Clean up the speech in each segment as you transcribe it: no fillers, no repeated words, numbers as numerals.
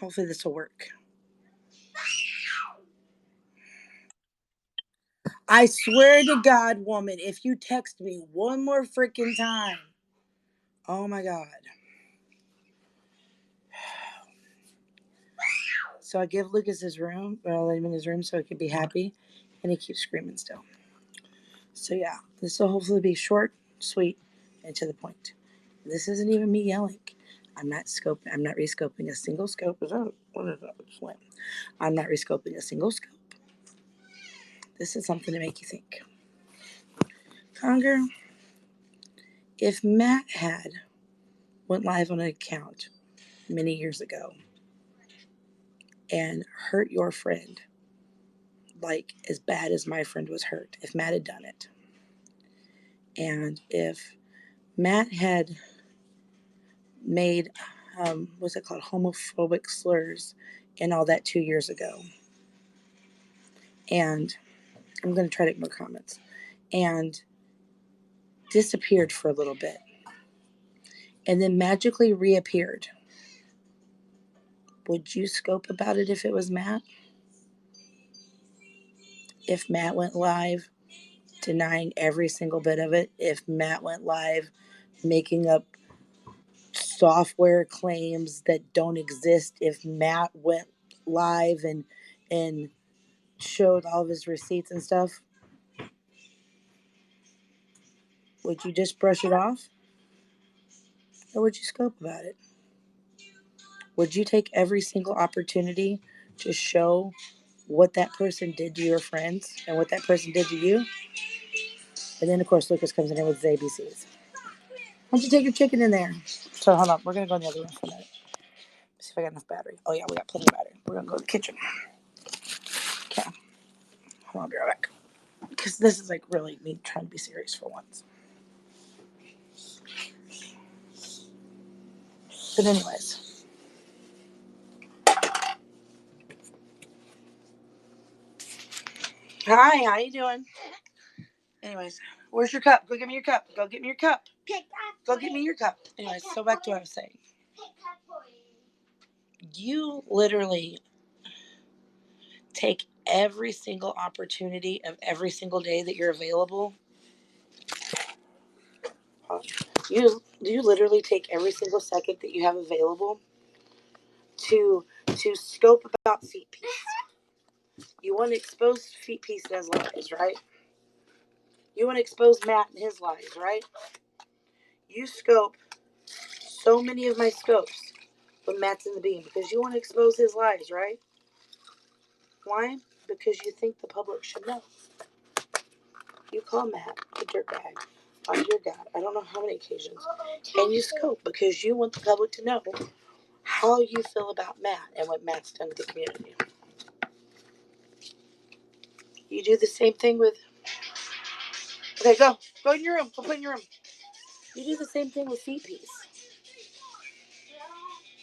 Hopefully this will work. I swear to God, woman, if you text me one more freaking time, oh my God. So I give Lucas his room, or I let him in his room so he can be happy, and he keeps screaming still. So yeah, this will hopefully be short, sweet, and to the point. This isn't even me yelling. I'm not scoping. I'm not rescoping a single scope. What is that? Swim. I'm not rescoping a single scope. This is something to make you think. Conger, if Matt had went live on an account many years ago and hurt your friend like as bad as my friend was hurt, if Matt had done it, and if Matt had made what's it called, homophobic slurs and all that 2 years ago, and I'm going to try to ignore comments, and disappeared for a little bit and then magically reappeared, would you scope about it if it was Matt? If Matt went live denying every single bit of it, if Matt went live making up software claims that don't exist, if Matt went live and showed all of his receipts and stuff, would you just brush it off? Or would you scope about it? Would you take every single opportunity to show what that person did to your friends and what that person did to you? And then, of course, Lucas comes in here with his ABCs. Why don't you take your chicken in there? So, hold on. We're going to go in the other room for a minute. See if I got enough battery. Oh, yeah, we got plenty of battery. We're going to go to the kitchen. Okay. Hold on, I'll be right back. Because this is like really me trying to be serious for once. But anyways. Hi, how you doing? Anyways, where's your cup? Go get me your cup. Go get me your cup. Go get me your cup. Anyways, so back to what I was saying. You literally take every single opportunity of every single day that you're available. You literally take every single second that you have available to scope about feet piece. You want to expose feet piece and his lies, right? You want to expose Matt and his lies, right? You scope so many of my scopes when Matt's in the beam because you want to expose his lies, right? Why? Because you think the public should know. You call Matt a dirtbag on your God, I don't know how many occasions, and you scope because you want the public to know how you feel about Matt and what Matt's done to the community. You do the same thing with. Okay, go in your room. Go put in your room. You do the same thing with Feet Piece.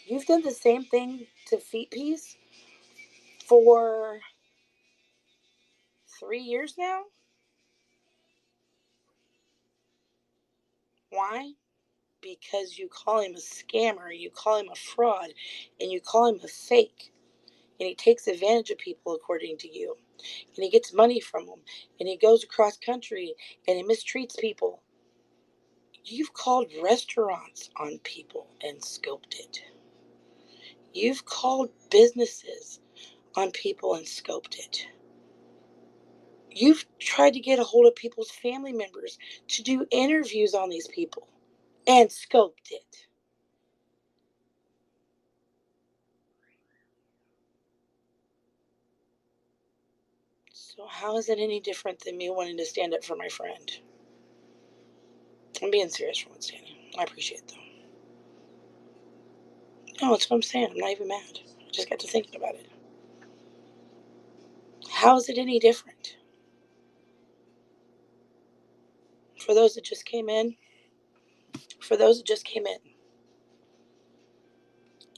You've done the same thing to Feet Piece for 3 years now. Why? Because you call him a scammer, you call him a fraud, and you call him a fake. And he takes advantage of people, according to you. And he gets money from them. And he goes across country and he mistreats people. You've called restaurants on people and scoped it. You've called businesses on people and scoped it. You've tried to get a hold of people's family members to do interviews on these people and scoped it. So how is it any different than me wanting to stand up for my friend? I'm being serious for once, Danny. I appreciate it, though. No, that's what I'm saying. I'm not even mad. I just got to thinking about it. How is it any different? For those that just came in,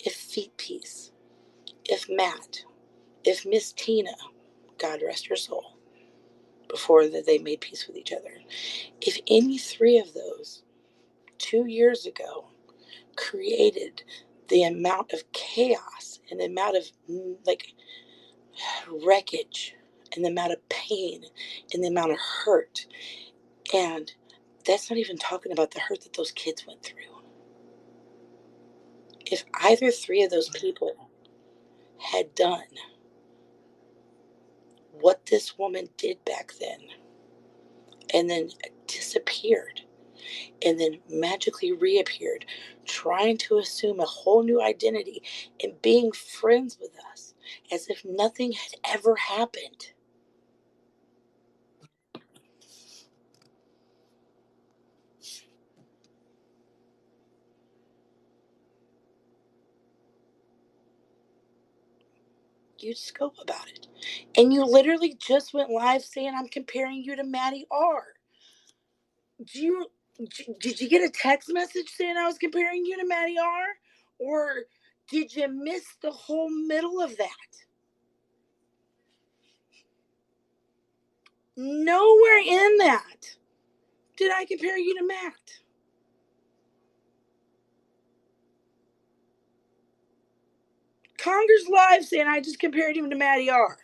if Feet Piece, if Matt, if Miss Tina, God rest her soul, before that they made peace with each other, if any three of those 2 years ago created the amount of chaos and the amount of like wreckage and the amount of pain and the amount of hurt. And that's not even talking about the hurt that those kids went through. If either three of those people had done what this woman did back then and then disappeared and then magically reappeared, trying to assume a whole new identity and being friends with us as if nothing had ever happened. You scope about it. And you literally just went live saying, I'm comparing you to Maddie R. Do you, did you get a text message saying I was comparing you to Maddie R? Or did you miss the whole middle of that? Nowhere in that did I compare you to Matt. Conger's live saying I just compared him to Maddie R.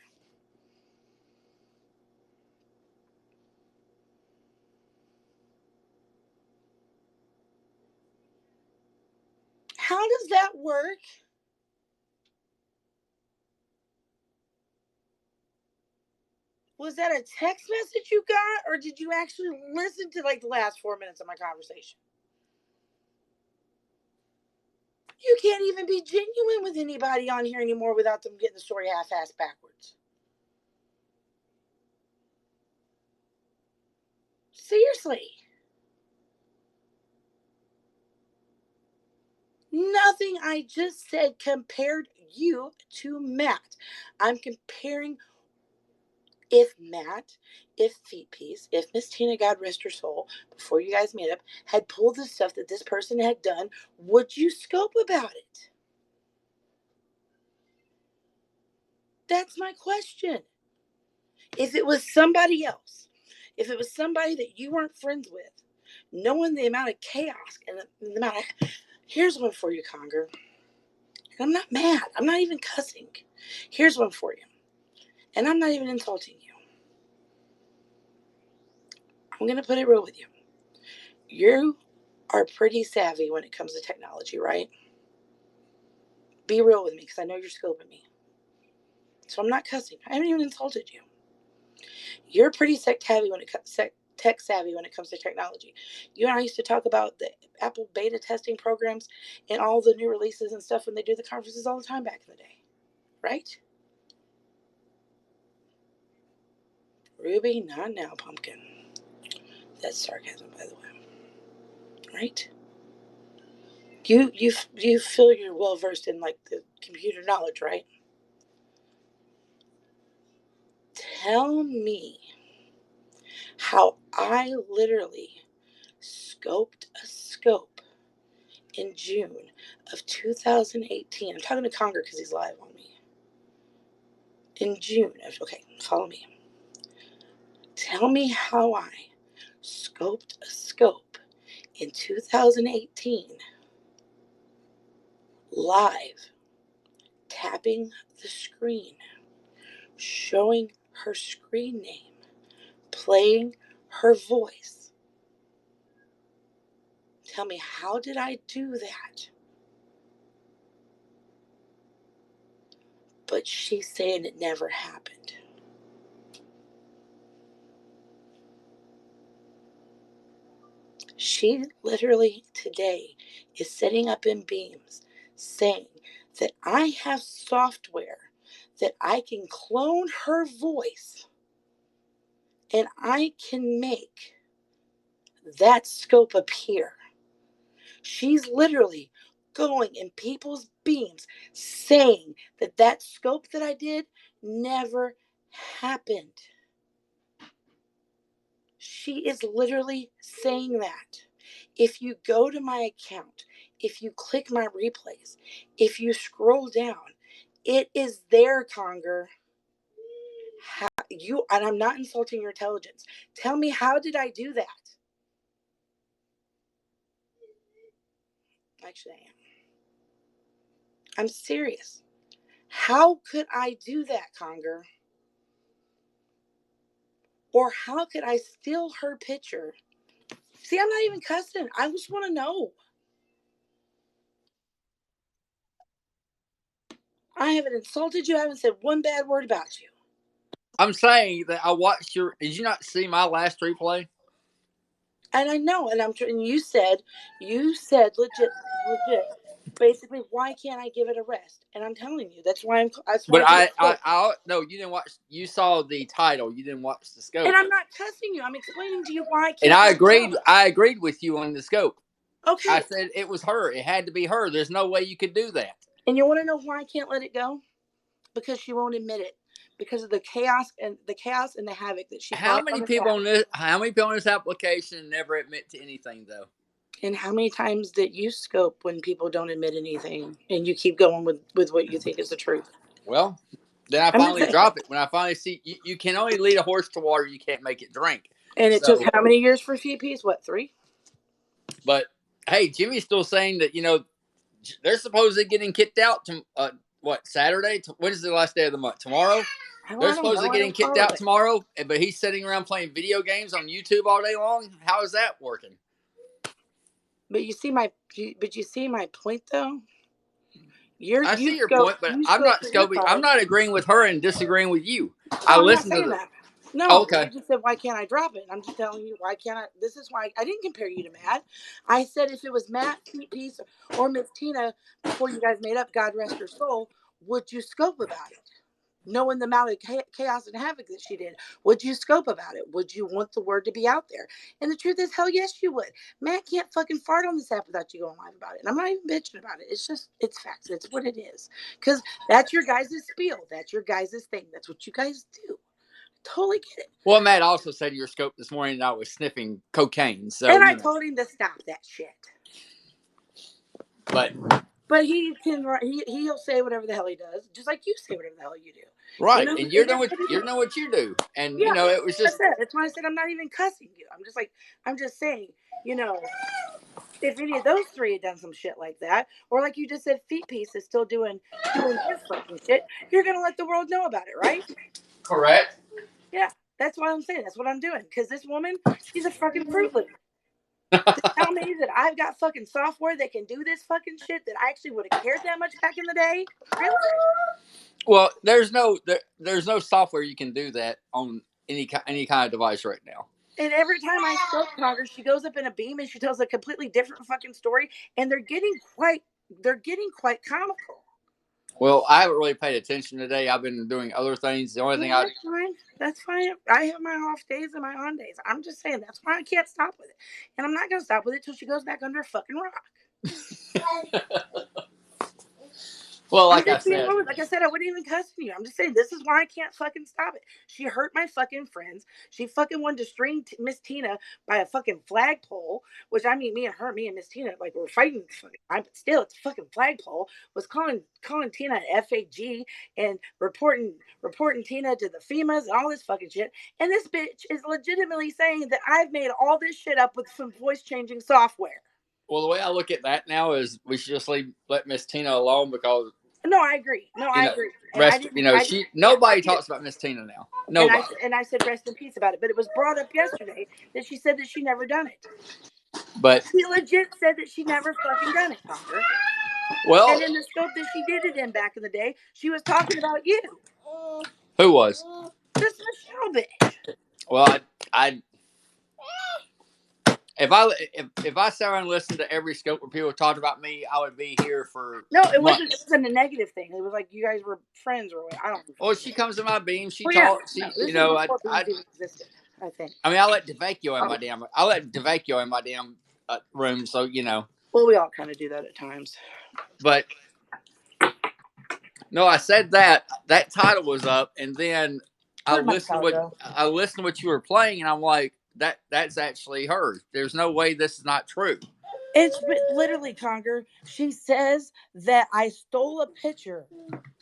How does that work? Was that a text message you got, or did you actually listen to like the last 4 minutes of my conversation? You can't even be genuine with anybody on here anymore without them getting the story half-assed backwards. Seriously. Nothing I just said compared you to Matt. I'm comparing if Feet Piece, if Miss Tina, God rest her soul, before you guys made up, had pulled the stuff that this person had done, would you scope about it? That's my question. If it was somebody else, if it was somebody that you weren't friends with, knowing the amount of chaos and the amount of. Here's one for you, Conger. And I'm not mad. I'm not even cussing. Here's one for you. And I'm not even insulting you. I'm going to put it real with you. You are pretty savvy when it comes to technology, right? Be real with me because I know you're scoping me. So I'm not cussing. I haven't even insulted you. You're pretty tech savvy when it comes to technology. You and I used to talk about the Apple beta testing programs and all the new releases and stuff when they do the conferences all the time back in the day, right? Ruby, not now, pumpkin. That's sarcasm, by the way, right? You feel you're well versed in like the computer knowledge, right? Tell me how I literally scoped a scope in June of 2018. I'm talking to Conger because he's live on me. In June of, okay, follow me. Tell me how I scoped a scope in 2018 live, tapping the screen, showing her screen name, playing her voice. Tell me, how did I do that? But she's saying it never happened. She literally today is setting up in Beams saying that I have software that I can clone her voice and I can make that scope appear. She's literally going in people's Beams saying that that scope that I did never happened. She is literally saying that. If you go to my account, if you click my replays, if you scroll down, it is there, Conger. And I'm not insulting your intelligence. Tell me, how did I do that? Actually, I am. I'm serious. How could I do that, Conger? Or how could I steal her picture? See, I'm not even cussing. I just want to know. I haven't insulted you. I haven't said one bad word about you. I'm saying that I watched your. Did you not see my last replay? And I know, and and you said legit. Basically, why can't I give it a rest? And I'm telling you, that's why But I did it. no, you didn't watch. You saw the title. You didn't watch the And scope. I'm not cussing you. I'm explaining to you why I And can't let it go. I agreed with you on the scope. I Okay. said it was her. It had to be her. There's no way you could do that. And you want to know why I can't let it go? Because she won't admit it. Because of the chaos and the havoc that she brought on this app. How many people on this application never admit to anything though? And how many times did you scope when people don't admit anything and you keep going with what you think is the truth? Well, then I I'm just finally saying. drop it. When I finally see you can only lead a horse to water, you can't make it drink. And it took So, how many years for CPs? What, 3? but hey, Jimmy's still saying that they're supposedly getting kicked out to what Saturday? When is the last day of the month? Tomorrow. Well, They're I don't supposedly know. I getting don't kicked follow out it. tomorrow, but he's sitting around playing video games on YouTube all day long. How is that working? But you see my point though. I You see your scope point, but you I'm scope not for your Scobie. I'm side. not agreeing with her and disagreeing with you. I Oh, I'm not listened to saying the. that. No, Okay. you just said why can't I drop it? And I'm just telling you why can't I. This is why I didn't compare you to Matt. I said if it was Matt, Sweet Peace, or Miss Tina before you guys made up, God rest her soul, would you scope about it? Knowing the amount of chaos and havoc that she did, would you scope about it? Would you want the word to be out there? And the truth is, hell yes, you would. Matt can't fucking fart on this app without you going live about it. And I'm not even bitching about it. It's facts. It's what it is. Because that's your guys' spiel. That's your guys' thing. That's what you guys do. Totally get it. Well, Matt also said your scope this morning that I was sniffing cocaine. So And I told him to stop that shit. But he can. He'll say whatever the hell he does, just like you say whatever the hell you do. right, You know, and you're doing what you do, and yeah, it was just. that's why I said I'm not even cussing you. I'm just saying, you know, if any of those 3 had done some shit like that, or like you just said, Feet Piece is still doing his fucking shit, you're gonna let the world know about it, right? Correct. Yeah, that's what I'm saying. That's what I'm doing. Because this woman, she's a fucking Fruit Loop. To tell me that I've got fucking software that can do this fucking shit that I actually would have cared that much back in the day, really? Well, there's no software you can do that on any kind of device right now. And every time I spoke to her, she goes up in a beam and she tells a completely different fucking story, and they're getting quite comical. Well, I haven't really paid attention today. I've been doing other things. The only thing I That's fine. That's fine. I have my off days and my on days. I'm just saying that's why I can't stop with it, and I'm not gonna stop with it till she goes back under a fucking rock. well, I'm like I just being said, honest. Like I said, I wouldn't even cuss you. I'm just saying this is why I can't fucking stop it. She hurt my fucking friends. She fucking wanted to string Miss Tina by a fucking flagpole, which I mean, me and Miss Tina, like we're fighting this fucking time, but still, it's a fucking flagpole. Was calling Tina an FAG and reporting Tina to the FEMAs and all this fucking shit. And this bitch is legitimately saying that I've made all this shit up with some voice changing software. well, the way I look at that now is we should just let Miss Tina alone because No, I agree. No, I agree. And yeah, I nobody get it. talks about Miss Tina now. And Nobody. I said rest in peace about it. But it was brought up yesterday that she said that she never done it. But She legit said that she never fucking done it, Conger. well, And in the scope that she did it in back in the day, she was talking about you. who was? This Michelle bitch. Well, I if I sat around and listened to every scope where people talked about me, I would be here for No, it months. wasn't a negative thing. It was like you guys were friends or what. I don't know. Well, she comes to my beam. She Well, yeah. talks. No, She, this is before beans I even existed, I think. I mean, I let DeVecchio in Oh, my damn. I let DeVecchio in my damn room. So well, we all kind of do that at times. But no, I said that title was up, and then Where'd my cow go? I listened to what you were playing, and I'm like, that's actually her. There's no way this is not true. It's literally, Conger. She says that I stole a picture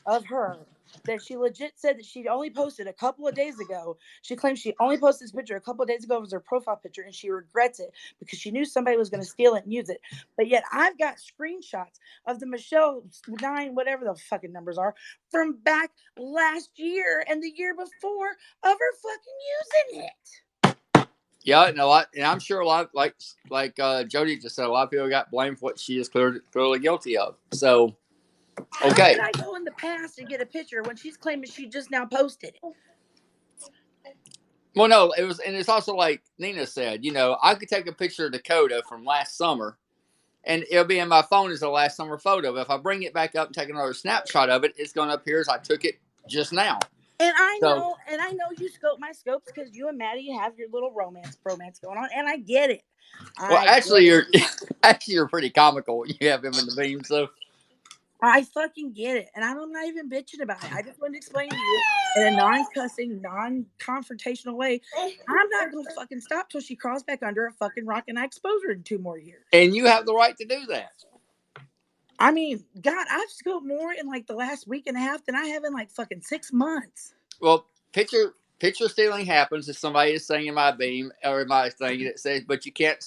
of her that she legit said that she only posted a couple of days ago. She claims she only posted this picture a couple of days ago as her profile picture, and she regrets it because she knew somebody was going to steal it and use it. But yet I've got screenshots of the Michelle 9, whatever the fucking numbers are, from back last year and the year before of her fucking using it. Yeah, and I'm sure a lot, like Jody just said, a lot of people got blamed for what she is clearly guilty of. So, okay. How could I go in the past and get a picture when she's claiming she just now posted it? Well, no, it was, and it's also like Nina said, I could take a picture of Dakota from last summer, and it'll be in my phone as the last summer photo. But if I bring it back up and take another snapshot of it, it's going to appear as I took it just now. And I know you scope my scopes because you and Maddie have your little romance going on, and I get it. Well, actually, you're pretty comical. You have him in the beam, so I fucking get it, and I'm not even bitching about it. I just want to explain to you in a non-cussing, non-confrontational way. I'm not gonna fucking stop till she crawls back under a fucking rock and I expose her in 2 more years. And you have the right to do that. I mean, God, I've scoped more in like the last week and a half than I have in like fucking 6 months. Well, picture stealing happens if somebody is saying in my beam or in my thing that says, but you can't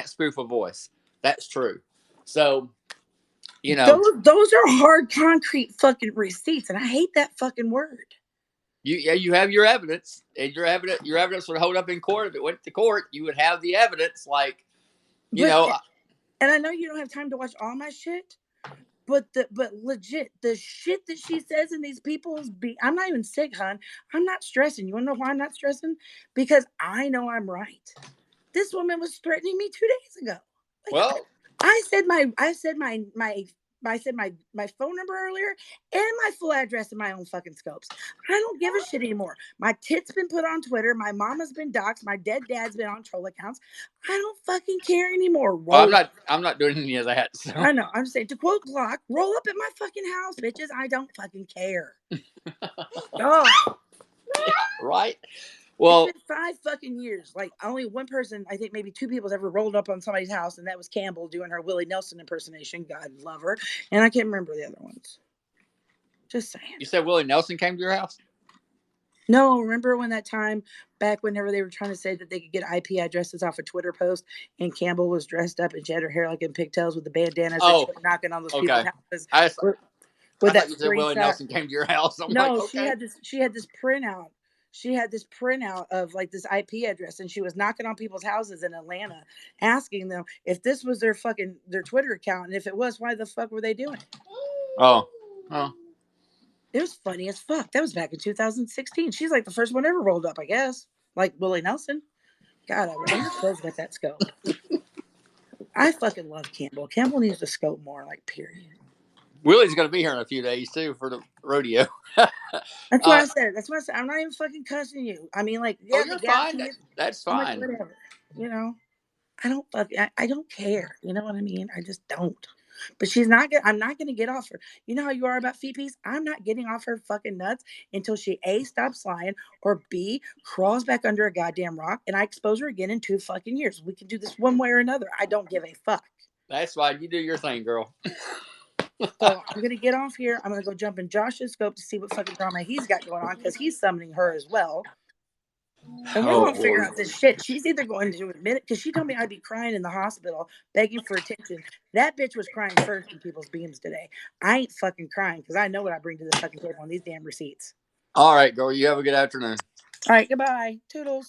spoof a voice. That's true. So, those are hard concrete fucking receipts, and I hate that fucking word. You have your evidence, and your evidence would hold up in court. If it went to court, you would have the evidence, And I know you don't have time to watch all my shit, but legit, the shit that she says in these people's I'm not even sick, hon. I'm not stressing. You want to know why I'm not stressing? Because I know I'm right. This woman was threatening me 2 days ago. I said my phone number earlier and my full address in my own fucking scopes. I don't give a shit anymore. My tit's been put on Twitter. My mama's been doxxed. My dead dad's been on troll accounts. I don't fucking care anymore. I'm not doing any of that. So. I know. I'm just saying, to quote Glock, roll up at my fucking house, bitches. I don't fucking care. Oh. Right? Well, it's been 5 fucking years. Like, only one person, I think maybe 2 people has ever rolled up on somebody's house, and that was Campbell doing her Willie Nelson impersonation. God love her. And I can't remember the other ones. Just saying. You said Willie Nelson came to your house? No, remember when that time back whenever they were trying to say that they could get IP addresses off a Twitter post, and Campbell was dressed up and she had her hair like in pigtails with the bandanas and she was knocking on those people's houses. I thought you said Willie Nelson came to your house. She had this printout. She had this printout of like this IP address, and she was knocking on people's houses in Atlanta, asking them if this was their Twitter account, and if it was, why the fuck were they doing it? Oh. It was funny as fuck. That was back in 2016. She's like the first one ever rolled up, I guess. Like Willie Nelson. God, I remember close with that scope. I fucking love Campbell. Campbell needs to scope more, like, period. Willie's going to be here in a few days, too, for the rodeo. That's what I said. I'm not even fucking cussing you. I mean, like, yeah, you're fine. That's fine. Like, whatever. I don't care. You know what I mean? I just don't. But I'm not going to get off her. You know how you are about feet piece? I'm not getting off her fucking nuts until she A, stops lying, or B, crawls back under a goddamn rock and I expose her again in 2 fucking years. We can do this one way or another. I don't give a fuck. That's fine. You do your thing, girl. So I'm going to get off here. I'm going to go jump in Josh's scope to see what fucking drama he's got going on, because he's summoning her as well. And we're going to figure out this shit. She's either going to admit it, because she told me I'd be crying in the hospital, begging for attention. That bitch was crying first in people's beams today. I ain't fucking crying, because I know what I bring to the fucking table on these damn receipts. All right, girl. You have a good afternoon. All right, goodbye. Toodles.